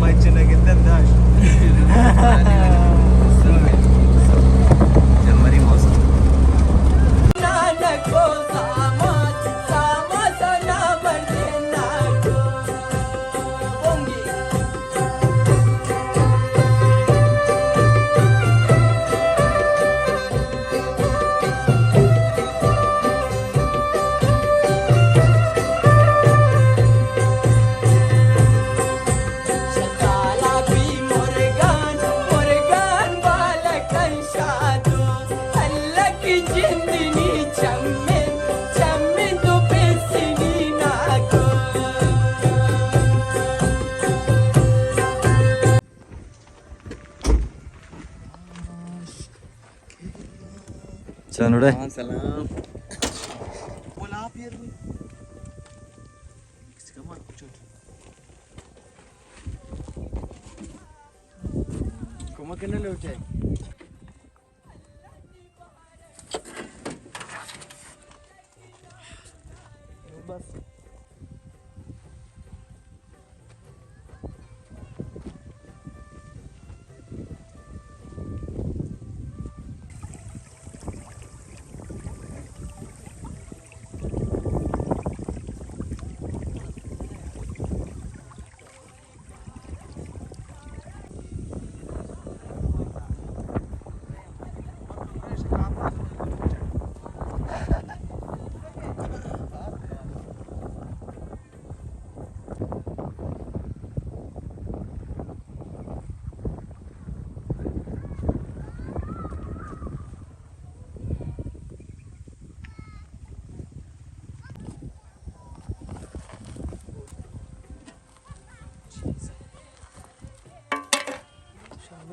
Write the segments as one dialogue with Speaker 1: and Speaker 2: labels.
Speaker 1: مايتشنا جدا داش جمري موسم Sanude.
Speaker 2: Salam. Bola फिर भी किसका मार कुछ कुमा करने ले उठे बस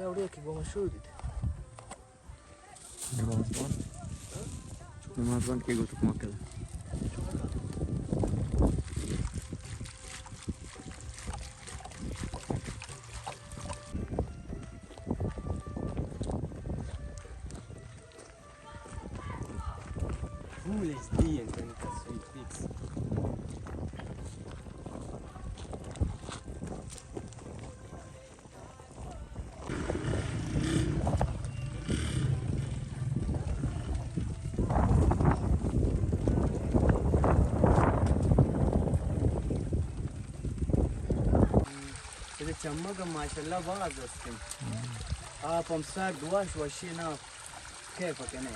Speaker 2: اوريك يبغى مشهور
Speaker 1: نمازبان के गोतुक मक्कल
Speaker 2: Foolish D and then sweet fix. चम्मक माशाल्लाह बाज अस्तिम आप हम सार दुआश वशीना كيفك انا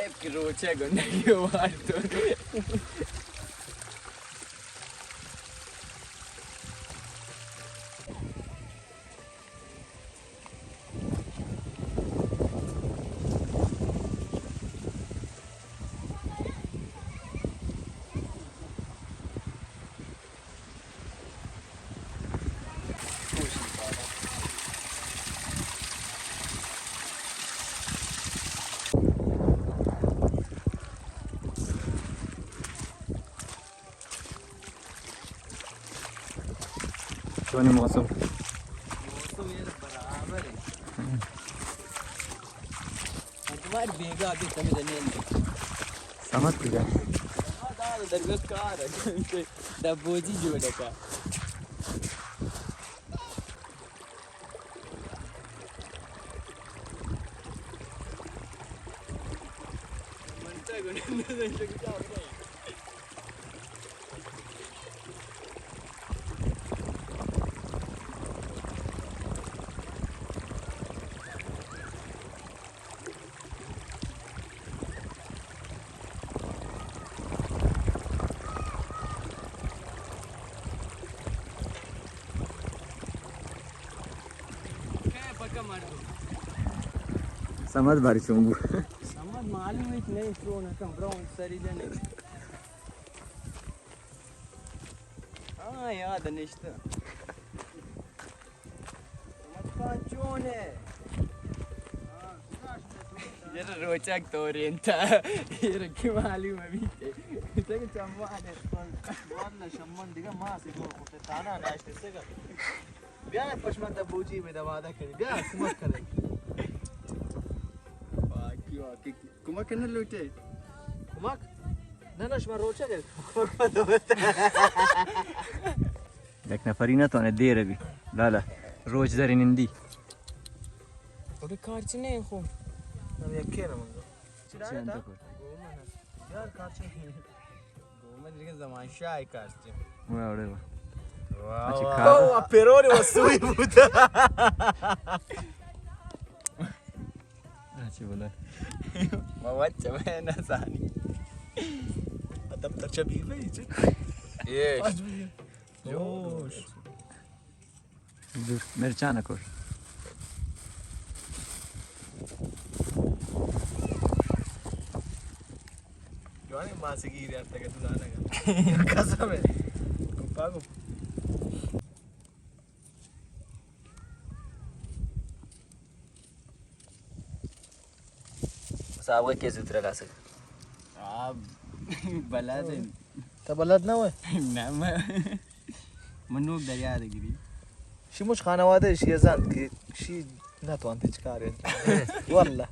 Speaker 2: ابكي روتشا قلنا يوارتو
Speaker 1: شلون الموسم؟
Speaker 2: موسم ये बराबर है तुम्हारे बेगा अभी कमी देने नहीं
Speaker 1: समझ गया
Speaker 2: हाँ दरगत कार है डब्बोजी जोड़े का मनता है गुने क्या हो गया
Speaker 1: समझ भारी चुंगू
Speaker 2: समझ मालूम है कि नहीं थ्रो ना कम ब्राउन सरी जने हाँ याद निश्चित समझ पांचों ने ये रोचक तो रेंटा ये रखी मालूम है भी इसे के चम्मच वाला शम्मन दिखा माँ से जो कुछ ताना नाश्ते से का ब्याह पश्चिम तबूजी में दवादा करी ब्याह समझ करे Kumak kan lu te? Kumak? ننش من روچه گرد
Speaker 1: یک نفری نتونه دیره بی لالا روج در نندی
Speaker 3: اوده کارچی نه خو
Speaker 2: من یکی نمونگو
Speaker 1: چی انت کن
Speaker 2: یار کارچه
Speaker 3: گومه دیگه زمان شای کارچی
Speaker 1: موی آوره با
Speaker 2: واو اپرونی و سوی بوده
Speaker 1: چی بوده
Speaker 3: ما بچه من نزانی
Speaker 2: آدم در چه بیفه چه
Speaker 3: ایش
Speaker 2: جوش
Speaker 1: دور مرچانه کن
Speaker 2: جوانی ماسه گیری هست که تو دانه قسمه گفت
Speaker 1: صاحب که زود رگا سک
Speaker 3: بلد
Speaker 2: تا بلد نه
Speaker 3: نه من نوب دریا دگیری
Speaker 2: شی مش خانواده شی زند که شی نتوان تچکاری والله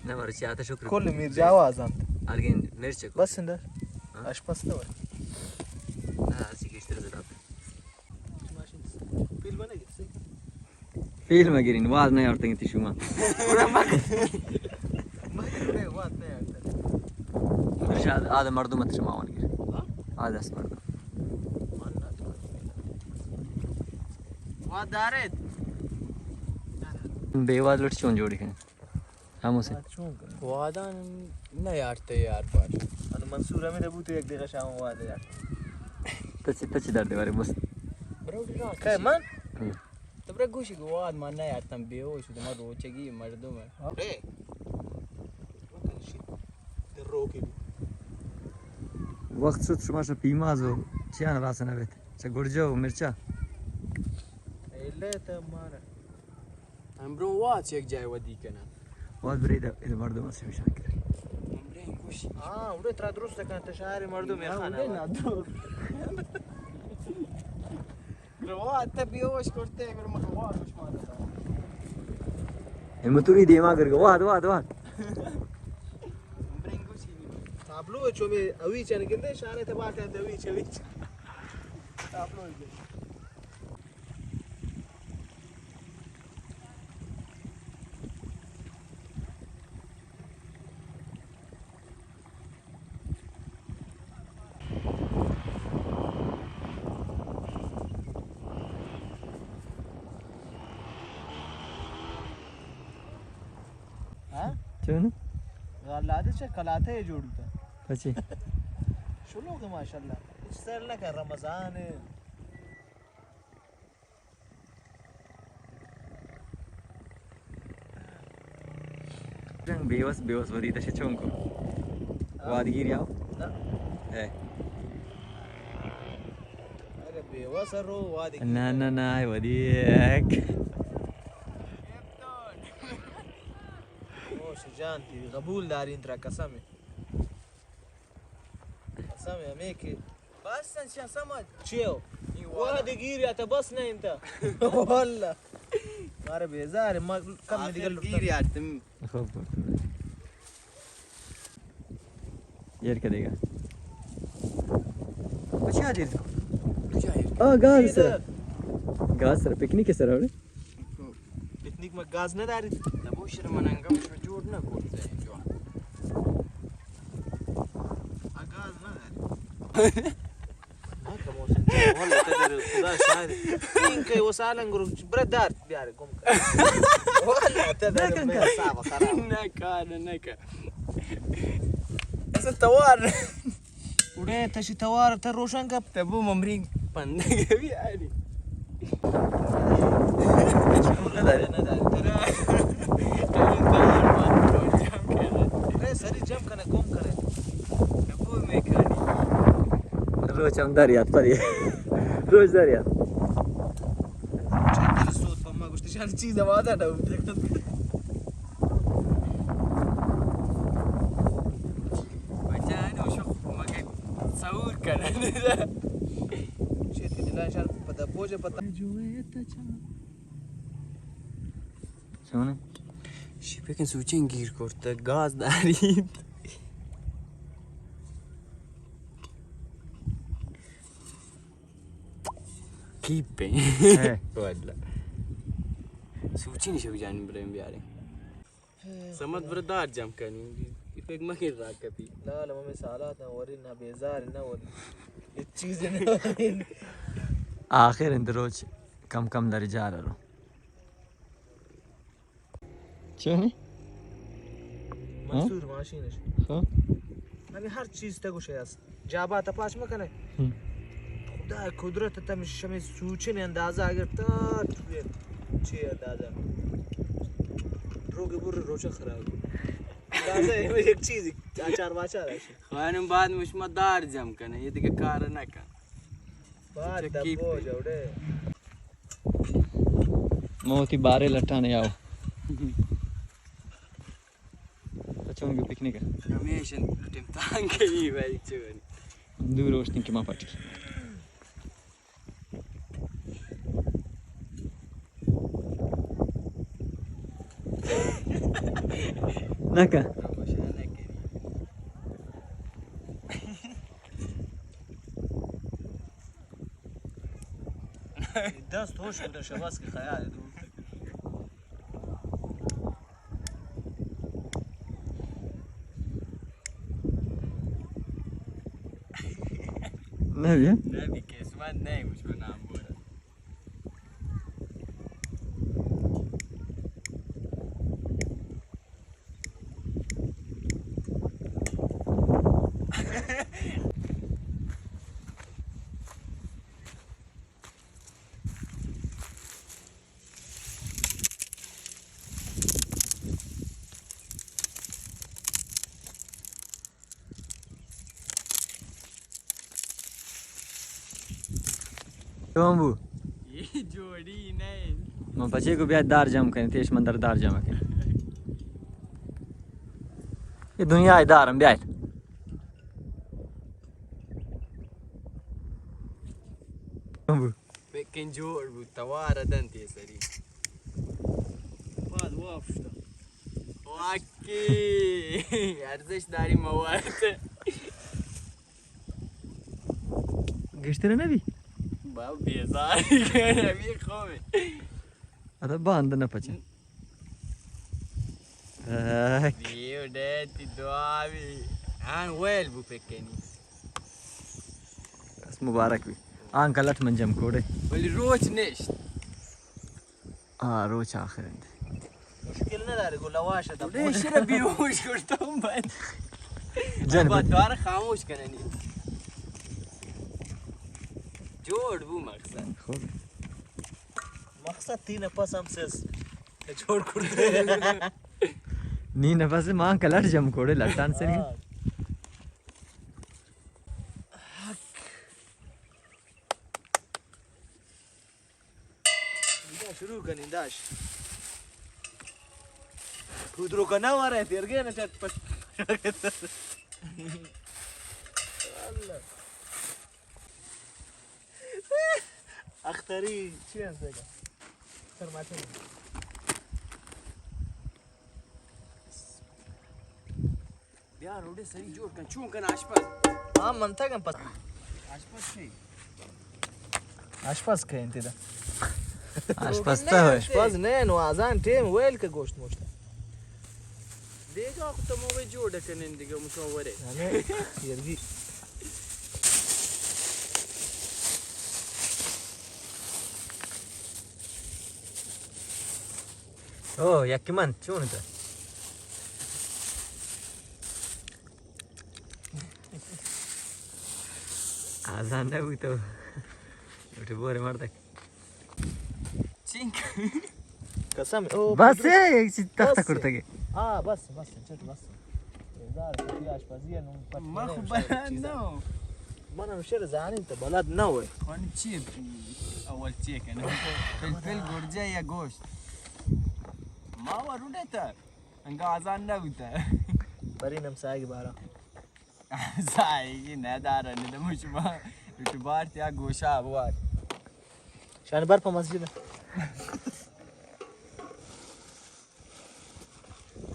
Speaker 1: نه مرچی آتا شکر
Speaker 2: کل میر جاوا زند
Speaker 1: الگین مرچ کن
Speaker 2: بس انده اش بس نه
Speaker 1: نه اسی کشتر زد
Speaker 2: فیلم نه
Speaker 1: فیلم گیرین واز نه یارتن تی شما
Speaker 2: ما نه وات نه
Speaker 1: ارشاد هذا مردم تشما وان گیر هذا اسم مردم
Speaker 2: وات دارد
Speaker 1: بیواز لٹ چون جوڑی کن همو سے
Speaker 3: وادان نه یارته یار باش
Speaker 2: انا منصور امیر ابو تو یک دقیقه شام واده یار
Speaker 1: تچ در دیواره بس
Speaker 3: برو راست
Speaker 2: که من
Speaker 3: تو برو گوشی گواد من نه یارتم بیو شده ما روچگی مردمه
Speaker 2: ره در روکی
Speaker 1: وقت شد شما شو پیماز و چیان راسنه بیت چه گرجه و مرچا
Speaker 2: ایله تا ماره
Speaker 3: امرو وات یک جای ودی کنه
Speaker 1: واز برید اذا مردم اسی میشن کرد
Speaker 3: امره گوشی
Speaker 2: اوره ترا درست کنه شهر مردم
Speaker 3: نه
Speaker 2: خانه
Speaker 3: دور روات بیوش کرته برو مخوارش ماده
Speaker 1: المتونی دیما کرد واد واد واد
Speaker 3: امره گوشی
Speaker 2: تابلو چومی اوی چنه کنده شهر تا باته اوی چوی تابلو
Speaker 1: چون
Speaker 2: غلاده چه کلاته جوړ ده
Speaker 1: پچی
Speaker 2: شلوغ ماشاءالله سر لکه رمضان
Speaker 1: رنگ بیوس ودی تشه چون کو واد گیر یاو
Speaker 2: نه
Speaker 1: اه
Speaker 2: اگه بیوسه رو وادی
Speaker 1: نه نه نه ودیک
Speaker 2: جان تی قبول دارین ترا قسمه قسمه میکی بس انشا سمج چیو وادی گیری اتا بس نه انت والله ماره بیزار ما کم دیگه
Speaker 3: گیر یارتم
Speaker 1: خوب یر کدیگا پچی آدیر گاز سر پیکنیک سر آوره
Speaker 2: پیکنیک ما گاز نداری
Speaker 3: نبوشر من انگم شو جور نکرده جوان
Speaker 2: گاز نداری هکا موسن والله تدر خدا شاهد این که وسالن گرو برد دار بیاره گم والله تدر من صعبه خراب
Speaker 3: نکا
Speaker 2: اصلا توار وده تشي توار تروشن كب
Speaker 3: تبو ممرين پندگه بیاری
Speaker 2: سری جمع کنه گم کنه
Speaker 3: تبو میکنی
Speaker 1: روز هم دارید پری روز دارید
Speaker 2: چند صوت فما گوشتی شان چیز وادا دو
Speaker 3: بچانو شو مگه تصور کنه
Speaker 2: چه تی دلان شان پتا پوجه پتا
Speaker 1: شونه
Speaker 3: شی بکن سوچین گیر کرده گاز دارید كيبي
Speaker 1: إيه.
Speaker 3: والله سوچيني شو بيجاني بريم بياري سمت بردار جام كاني يفك ما كان راكبي
Speaker 2: لا لا مامي سالاتنا ورينا بيزارنا وري التشيز
Speaker 1: آخر اندروج كم رجال رو چونی؟
Speaker 2: منصور ماشینش
Speaker 1: خب
Speaker 2: همین هر چیز تگوش هست جابات پاش مکنه خدا قدرت تا شمی سوچین اندازه اگر تا چی اندازه روگ بر روچه خراب اندازه یک چیزی چار باچا راشی
Speaker 3: خانم بعد مش مدار جام كان يدك كار نكا
Speaker 2: بعد دبو جوڑے
Speaker 1: موتی بارے لٹانے آو بچوں کو پکنک
Speaker 3: رميشن تمتان كي باي تشوني
Speaker 1: دور روشتن کی ما پٹی نکا
Speaker 2: دست هوش بوده شباس که خیال دو
Speaker 1: نبی
Speaker 3: نبي كيسوان نايم مش بنام بورا
Speaker 1: کون بو
Speaker 3: ये जोड़ी नहीं
Speaker 1: ما بچے کو بیا دار جام کریں تیش مندر دار جام کریں یہ دنیا دارم بیایت کون بو
Speaker 3: بكن جور بتوارى دنتي سري
Speaker 2: بعد وافشته
Speaker 3: واكي ارزش داري مواد
Speaker 1: گشتره نبی
Speaker 3: باب بيزاري كان ابي خومي
Speaker 1: ادا باند نہ پچا
Speaker 3: ديو ديتي دوامي ان ويل بو بكني
Speaker 1: بس مبارک بھی آن کلٹ منجم کوڑے
Speaker 3: ولي روش نشت
Speaker 1: روچ آخر اند
Speaker 2: مشكل نداره قول لواشه ده
Speaker 3: ليش انا بيروش كرتهم بعد
Speaker 1: جن
Speaker 3: بدار خاموش كانني جوड़ بو مقصد
Speaker 1: خوب
Speaker 2: مقصد تین پس هم سس چھوڑ کرده
Speaker 1: نی نفس مان کلٹ جم کوڑے لٹان سری
Speaker 2: شروع کنی داش خودرو کا نہ مارے تیر گئے نا چٹ پٹ اختری چی هست دیگه سر ماچه
Speaker 3: بيا رودي سري جوड़ كان شو كان اشپز
Speaker 2: منطقه پس
Speaker 3: اشپز شي
Speaker 2: آشپز که انت ده
Speaker 1: آشپزتا ہے
Speaker 2: آشپز نه نو آزان تیم ویل که گوشت موشته
Speaker 3: ديگا خطا مو جوड़ كان ديگا مصوره
Speaker 2: یعنی یرگی
Speaker 1: اوه یکی من چون ده آزان نبود تو اٹھ بورے مردک
Speaker 3: چینک
Speaker 2: قسم او
Speaker 1: بس یک چیز تخت کرتگی
Speaker 2: بس چت بس دار کی آشپزی نو پت
Speaker 3: ما خو بلد نو
Speaker 2: من مشر زانی انت بلد نو
Speaker 3: خاني تشيب اول تشيك انا فلفل گرجه یا گوشت ما ورودتا انگا آزان نبوده
Speaker 2: برینم سایگ بارا
Speaker 3: زایی نداره ندموش ما اعتبار یا گوشه ابوار
Speaker 2: شان بر په مسجد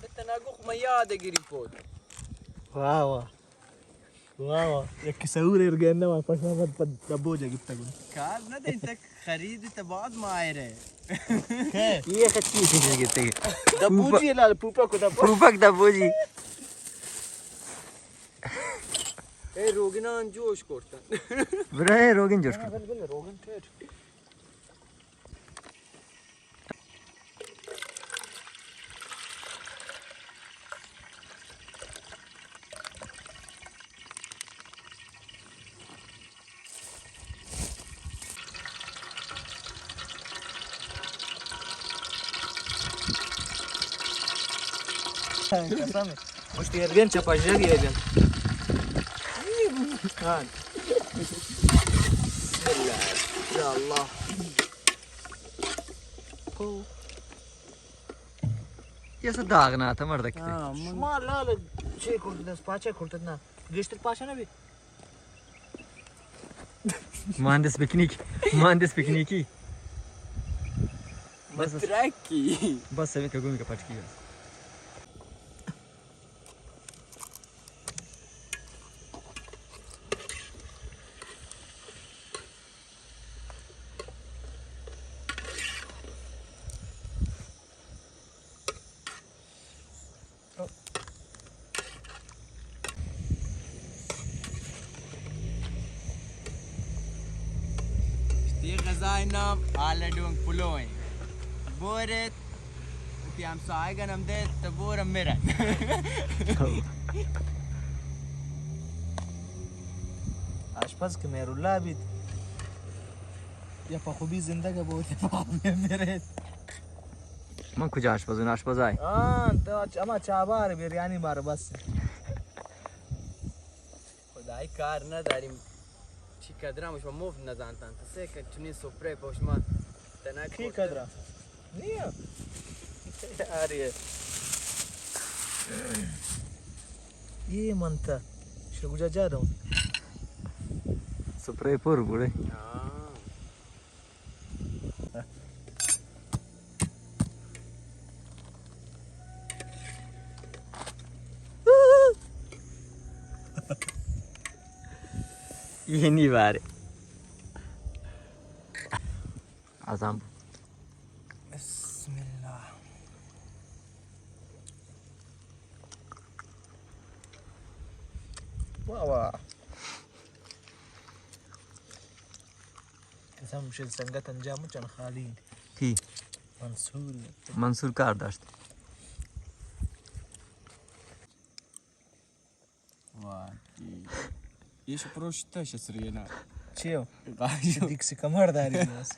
Speaker 3: انت ناقوخ ما يادقري بود
Speaker 2: واه واو یک سعور ارگن ما پشما پد دبوجه گفته بود
Speaker 3: کار نده انت خرید تا بعد مایره
Speaker 1: یه خطی چیزی گفته
Speaker 2: دبوجی لا پوپا کو دبو
Speaker 1: پروپک دبوجی
Speaker 3: ای روگنان جوش کردن
Speaker 1: برای روگن جوش کن
Speaker 2: بله روغن تر قسمه مش ارگن چپاجه گیرن هان بسم الله ان شاء الله
Speaker 1: یه سه داغ نه تا مرد کتی
Speaker 2: ما لا لا şey kurtuldu paça kurtuldu geçtir paça ne bir
Speaker 1: مهندس पिकनिकी
Speaker 3: مترکی
Speaker 1: बस सभी का घूमी का पटकी है
Speaker 3: Die غذای نام آلدون پلوین بورد تی هم سایگنم ده تبورم میرن
Speaker 2: آشپز که میرالله بید یا پا خوبی زندگی بود یا پا خوبی میرد
Speaker 1: من کجا آشپزای
Speaker 2: تو اما چابار بریانی بار بس
Speaker 3: خدای کار نداریم چی کدرمش و مفت نزانتن تسه که چنین سپره پشما تنک
Speaker 2: کی کدرم نیا یاریه یه منتا شگوجا جادم
Speaker 1: سپری پر بوده ये नहीं बारे आजाम
Speaker 2: بسم الله واو قسم شد سنگت انجام چون خالی
Speaker 1: की منصور کار داشت
Speaker 3: ايش بروشتاش سرينا
Speaker 2: چیو
Speaker 3: غاشو
Speaker 2: دیکسی کمر داری بس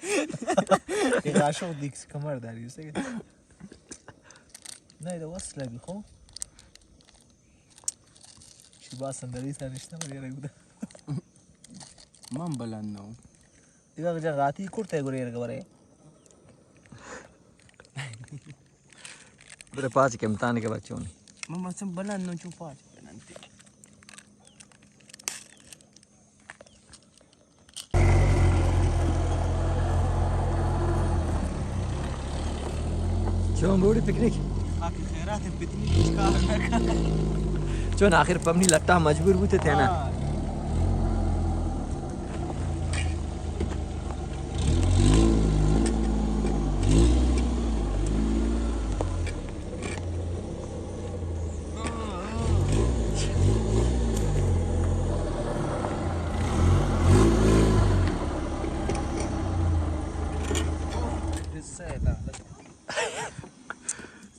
Speaker 2: یه غاشو دیکسی کمر داری سه نه ده وصله بی خو چی باسن داری سرشته ولی رگوده
Speaker 3: من بلنو
Speaker 2: دیگه جا غاتی کرته گوری رگوره
Speaker 1: बड़े पाँच के मताने के बच्चों ने
Speaker 3: من مثلا بلنو شو فاج بلنتي
Speaker 1: شلون بودی पिकनिक
Speaker 2: خاک خیرات بدنی چیکار نکن
Speaker 1: چون آخر پمنی لگتا مجبور بوده थे ना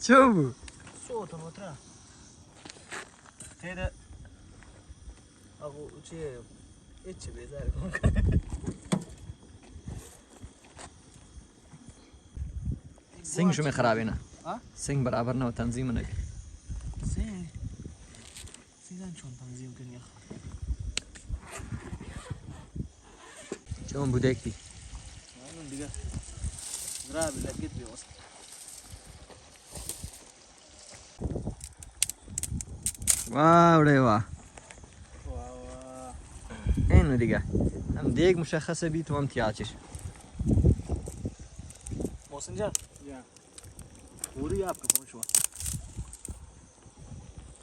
Speaker 1: شو
Speaker 2: صوت وترا ترى اغو شيء اتش بيزار
Speaker 1: सिंग شو में खराब है ना
Speaker 2: ها
Speaker 1: सिंग बराबर ना हो तंजीम ना
Speaker 2: زين زين شلون تنظيم كان يا اخي
Speaker 1: شلون بودك دي
Speaker 2: من دقيقه غراب لقيت بي وسط
Speaker 1: واو रे वाह
Speaker 2: واو
Speaker 1: انه دقيقة هم ديك مشخصة بيت وهم تياتش
Speaker 2: موسن جان يا पूरी आपका पहुंचवा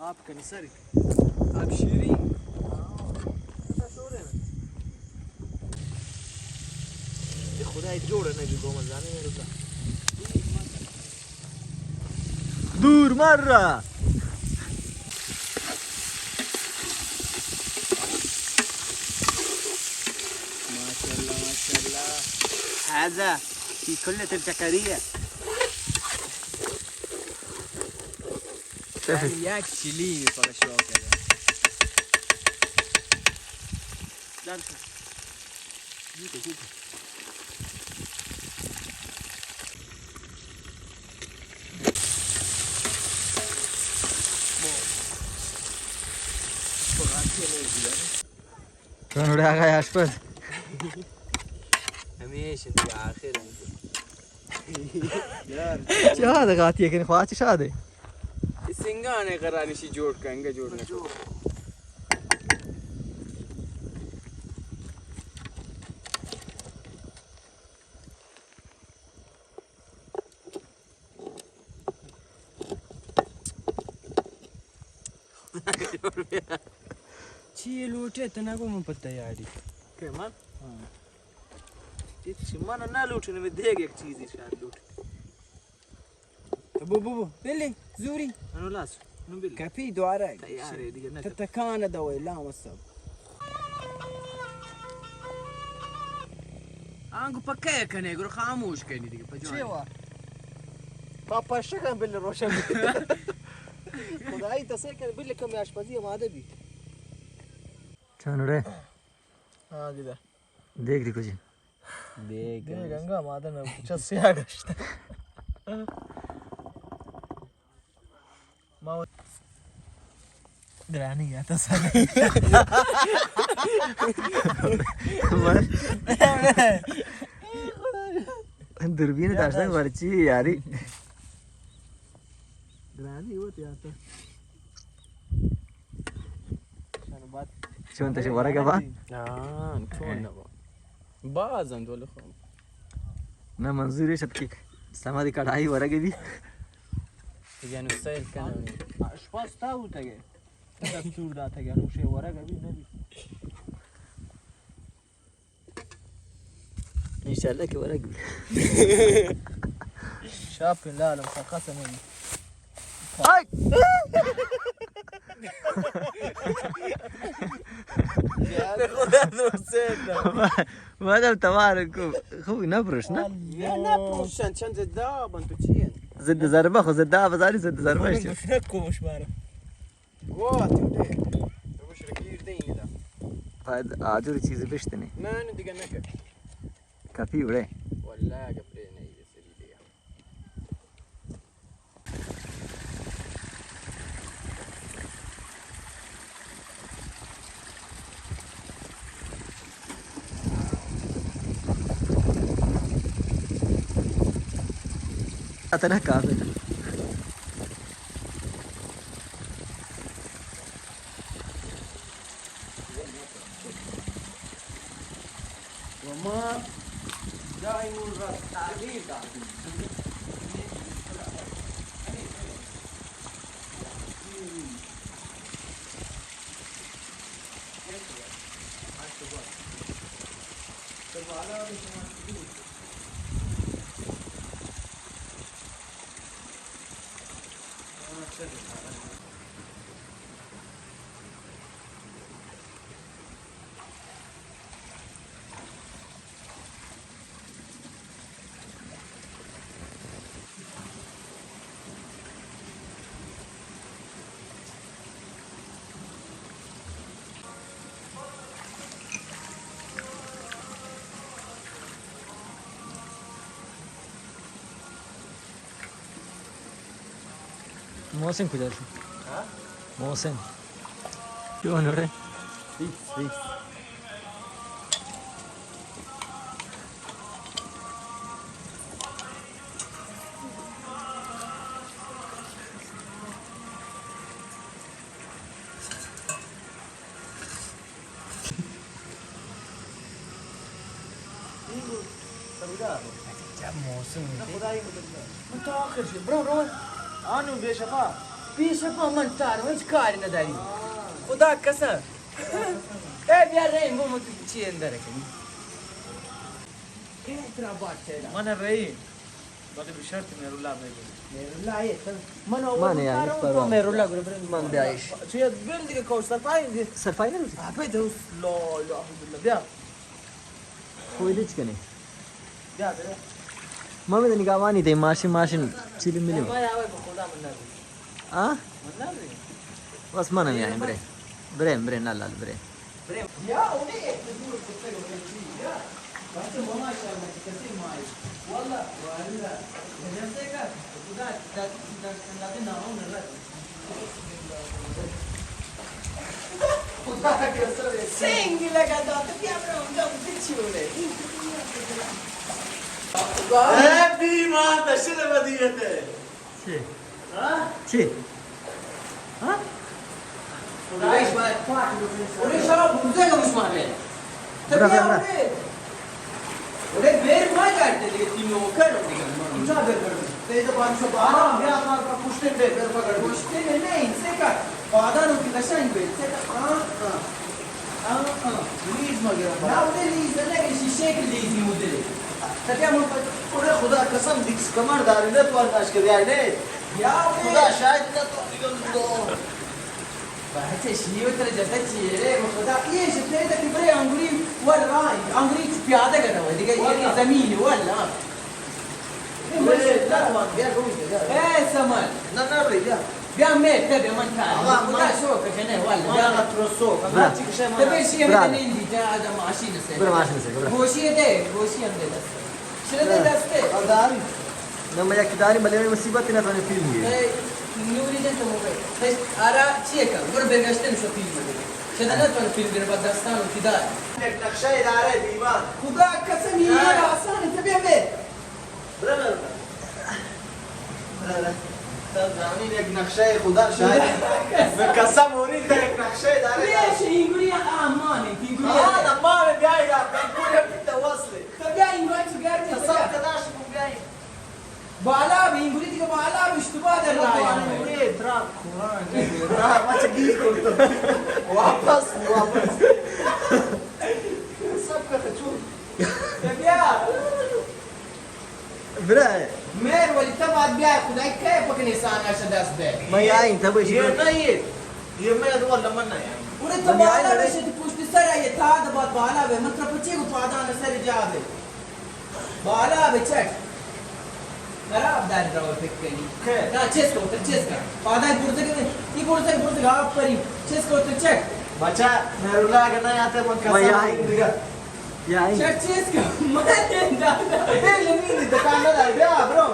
Speaker 2: आपका निसरी
Speaker 3: ابشري
Speaker 2: خدای جوړ نه بي کوم ځانه ورته
Speaker 1: دور مرة
Speaker 2: ما شاء الله ما شاء الله هذا في كلة الشكرية يعني یک چیلی فقط شو کرده درسته
Speaker 1: شلون ولی آقای آشپز
Speaker 2: همیشه دیگه آخر
Speaker 1: چه هذا قاطية كن خواتي شادي
Speaker 2: سنگانه قرارشی جوړ کنگه جوړ نه چی لوټه ته کوم په تیاری که من چی من نه لوټه نه دیگه یک چیزی شاید لوټه بو بلي زوري انا لاس نو بلي كافي دواره تياري دي جنة تتكان دوي لا وصل انغو پکه کنه ګر خاموش کني دي په جوړ چیوا پاپا شکه بل روشن خدای ته څه کنه بل کوم آشپزي ماده بي
Speaker 1: شلون ره
Speaker 2: ها كده
Speaker 1: देख रही कुछ
Speaker 2: देख गंगा माता ने पूछा से आगस्ट ما دراني يا تصل
Speaker 1: दूरबीन दाशना मर्ची यारी
Speaker 2: دراني هو تياتا
Speaker 1: شلون تشوف ورقة بقى؟
Speaker 2: شلون بازن دول خو
Speaker 1: ना मंजूर है सबकी समाधि कढ़ाई ورقة دي
Speaker 2: يعني السيل كان اشخاص تاو تاگه دستور دا تاگه نو شی ورقه بي نبي
Speaker 1: ان شاء الله كي ورقة
Speaker 2: شاب لا لا مخصصه مني
Speaker 1: هاي
Speaker 2: خدا دوسته
Speaker 1: ما دام تبارك خوي نبرش نا
Speaker 2: يا نبرش عشان زداب انتو تشين
Speaker 1: زد ضربة خو زد بزاري زد ضربة شو
Speaker 2: نفرقكم مش بعرف قواتي ودي مش ركير دين ده
Speaker 1: هذا عادي चीज़ बेचते नहीं
Speaker 2: ما ندي جنك
Speaker 1: काफी बड़े
Speaker 2: ولا قبل नहीं يصير دي
Speaker 1: أتنا كافي
Speaker 2: وما دائم الرأس تعبير
Speaker 1: محسن کجا شو؟ محسن شو نوره؟
Speaker 2: فيكس متأخر شي برو أنا بيشفا من تار وش كاري نداري خدا كسر إيه بيا رين مو متشين درك कितना बात है
Speaker 3: من الرئي بدي بشرط من الله بيقول
Speaker 2: मेरुल्ला आहे मन
Speaker 1: माने यार, परवा.
Speaker 2: मेरुल्ला गुरु
Speaker 1: من بعيش
Speaker 2: شو بيل دي كوستر باين دي
Speaker 1: سر فاينل
Speaker 2: عبيد لا لا الحمد لله بيا
Speaker 1: कोई कने
Speaker 2: بيا بيا
Speaker 1: मम्मी त निकावानी थे मासिन चिलिम मिल्यो
Speaker 2: ما يا ابو خدا من النبي
Speaker 1: आ
Speaker 2: من النبي
Speaker 1: बस मन में आए bre नल्ला bre
Speaker 2: يا ودي تدور كتير يا بس ما شاء الله كثير ماي والله والله جنبك خدا ده ناون نرد خدا كسر سينج لگا دات بیا برام دم بچوله هابي ما تشل بديته
Speaker 1: چی
Speaker 2: ها
Speaker 1: چی ها
Speaker 2: خدایش باید پاک بکنی اولی شما بوده گمش ماله
Speaker 1: برا، برا.
Speaker 2: اولی بیر ما کرده دیگه تیمی اوکر دیگه اینجا بیر برم تیزه بانشو بارا بیا ما کا پشته بیر پکر پشته نه این سکا آدانو کی قشنگ بیر سکا لیز مگرم نه اولی لیز نه شیشه کی لیزی مدل تبیا من اولی خدا قسم دیکس کمر داری نه تو انداز کردی نه یا خدا شاید نه تو دیگه بحث شيء وتر جدك شيء خدا ايش تلاقي كبري انغوري ولا راي انغوري پیاده كده ودي ये زميني ولا لا طبعا بيا قوي كده ايه سمان لا لا بيا بيا ميت تبي من كان خدا شوك كده ولا بيا تروسو ما تيجي شيء ما تبي شيء من عندي جا هذا ماشين سي
Speaker 1: برا ماشين سي برا
Speaker 2: غوشي ده غوشي عنده بس شنو ده دسته داري
Speaker 1: لما يا كداري مليون مصيبه تنا فانا فيلم
Speaker 2: نوري ده موبايل بس ارا تشيكا ور بيغشتن شو فيلم ده شده نه تو فیلم در بدستان و کدار یک نقشه اداره دیوان خدا قسم یه آسان تبع به برا تزامین یک نقشه خدا شاید به قسم ورید یک نقشه اداره ليش يقولي امان يقولي انا ما جاي لا يقول انت واصل تبع انغاي تجاري تصور كداش جاي بالا بيقولي دي بالا اشتباه در راي تراب قران تراب ما تجي قلت واپس सब का चूर क्या
Speaker 1: برا
Speaker 2: مير ولي تبع بيا خداي كيف كني سانا شداس ده
Speaker 1: ما ياين تبي شي
Speaker 2: ये नहीं ये मैं तो वल्ला मन नहीं उरे तो बाला वैसे तो पुष्टि सर ये था तो बात बाला वे मतलब बच्चे को पादा न सर जावे बाला वे चेक खराब दार ड्राइवर पिक करी ना चेस का पादा गुर्दे के ये गुर्दे आप परी चेस को तो चेक बच्चा मेरुला के नहीं आते मन का
Speaker 1: ياين
Speaker 2: चेक चेस का मैं दादा ए लेनी दुकानदार बिया ब्रो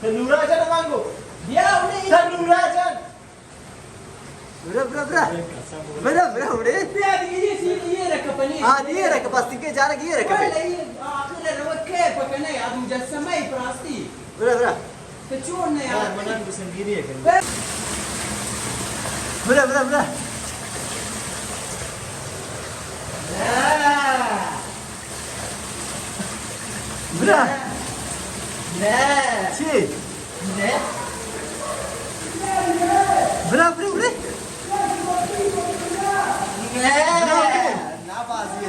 Speaker 2: तनुराजन मांगो बिया उन्हें तनुराजन
Speaker 1: برا उड़े
Speaker 2: बिया ये रखा पनी
Speaker 1: हाँ ये रख बस तिके जा रहा ये रख
Speaker 2: आखिर रवत के पकने अब मुजस्समा ही प्रास्ती
Speaker 1: برا
Speaker 2: तो छोड़ने यार
Speaker 3: मनन बसंगीरी है
Speaker 1: برا برا
Speaker 2: لا
Speaker 1: شي
Speaker 2: لا
Speaker 1: برا उड़े
Speaker 2: لا بازي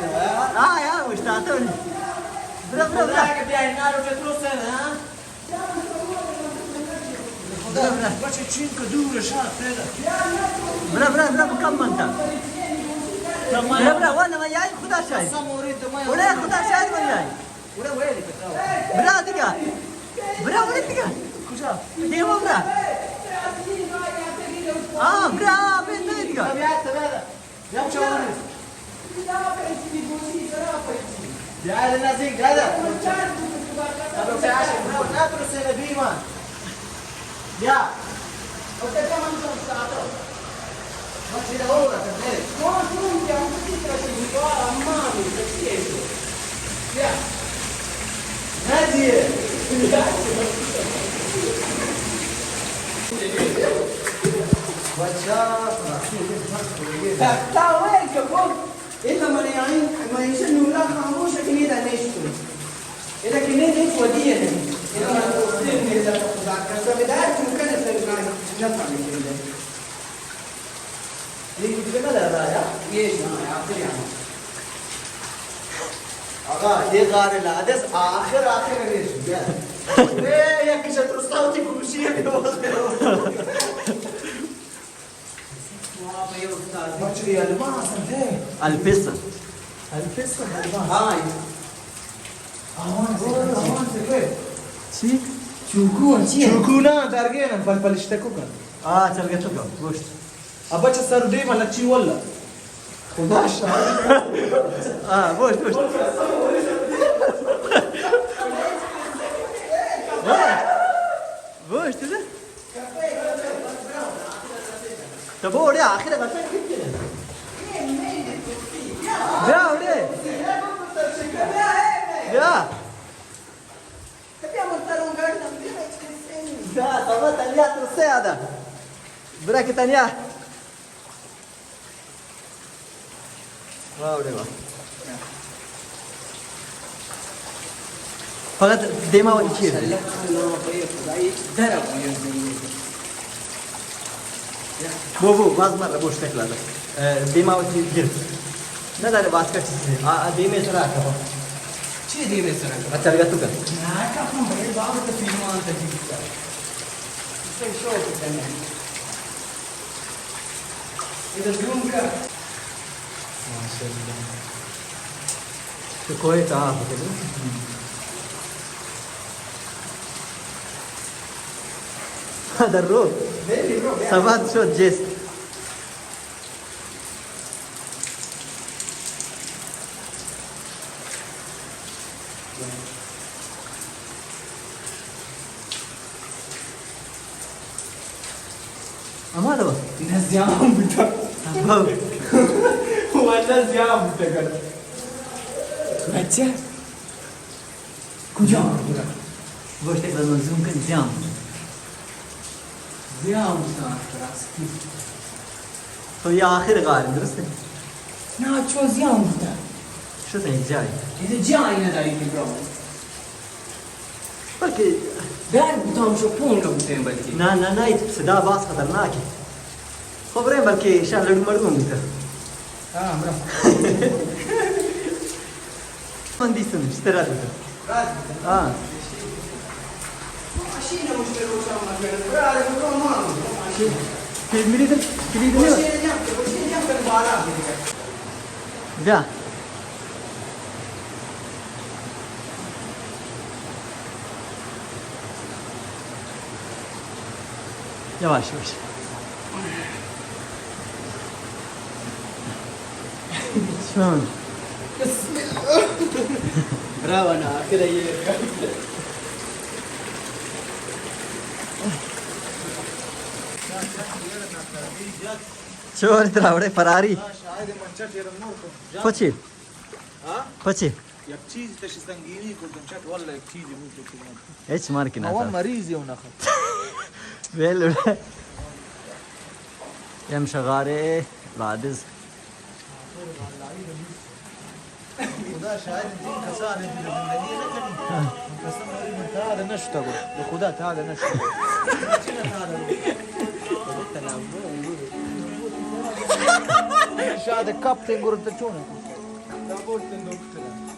Speaker 1: اه يا مش تعطوني برا
Speaker 2: que بيا نارو بتروسنا ها
Speaker 3: بچه چین که دوره شاد پیدا
Speaker 1: برا مكمل انت برا وانا ما جاي خدا شاهد
Speaker 2: سموري دماغ
Speaker 1: ولا خدا شاهد ما جاي
Speaker 2: ولا وين بتراو
Speaker 1: برا دقا ولا دقا
Speaker 3: کجا؟
Speaker 1: كيف برا برا بين دقا
Speaker 2: طبيعة يوم شوارز يا هذا نازك هذا أبو سعاشر لا ترسل بيما يا وده كمان ترسل ما تريد هو كذا ما تقول يا أنت ترسل بيوار أمامي تكسير يا هذه تا وين كبر إذا ما يعني ما يشن ولا خاموش كني ده نشتو إذا كني ده وديه إذا ما تصير إذا كذا بدأت ممكن تسمع نفهم كده ليه كده لا لا يا إيش ما يعطي يعني
Speaker 1: آقا یه غار العدس آخر ریش یکیش ترستاوتی کوشیه
Speaker 2: بچه الماس انت
Speaker 1: البسه
Speaker 2: الفسخ الماس
Speaker 1: هاي
Speaker 2: امان كيف
Speaker 1: چی؟
Speaker 2: شوكونا تارجينا فلفل اشتكوكا
Speaker 1: تلقيتوك گوشت
Speaker 2: ابچه سر دي ولا چی ولا خداش
Speaker 1: گوشت گوشت ده طب هو ليه اخر بس يا وليه يا ده طب تانية ترسي هذا براك تانية واو ده فقط ديما وتشير بو باز مرة بوش تكل هذا ديما وتشير لا لا باز كتير ديما سرعة كمان
Speaker 2: چی دی مثلا
Speaker 1: تلقيتوك
Speaker 2: نه کافم باید باور فیلم آن تجیب کرد چه شو کنه اذا زوم کرد
Speaker 1: ما شاء الله شو كويس عارف كده هذا الروب سبات شو جيس أما هذا
Speaker 2: الناس زيام بتا هو الناس زيام بتا قال بچه کجا
Speaker 1: باش تقدر زوم كن زيام
Speaker 2: زیام بتا راستی
Speaker 1: تو يا آخر غالب درسته
Speaker 2: نه چون زیام بتا
Speaker 1: شو تاني جاي
Speaker 2: اذا جاي نداری که برو
Speaker 1: بلكي
Speaker 2: بر بتام شو پونگا بتیم بلکی
Speaker 1: نا صدا باس خطرناك خبرين بلكي شان لدو مردوم انت
Speaker 2: برو
Speaker 1: من دي سنة اشترات انت
Speaker 2: ماشينا مشكلة وشامنا كده برا على كل ما
Speaker 1: كليد جا يواش يواش شلون؟
Speaker 2: برافو انا كده
Speaker 1: شو تراوڑے فراری
Speaker 2: شاید منچت يرمور
Speaker 1: پچی
Speaker 2: ها
Speaker 1: پچی
Speaker 2: یک چیز تشستنگیری کردم چت والله یک چیزی بود که
Speaker 1: ايش ماركنا
Speaker 2: اول مریضی اون اخر
Speaker 1: بيلو يم شغاري العدس
Speaker 2: خدا شاید دین کسان زندگی نکنی قسم داری هذا نشتغل بخدا هذا نشتغل شاید کاپتن گرد چونه کاپتن دکتر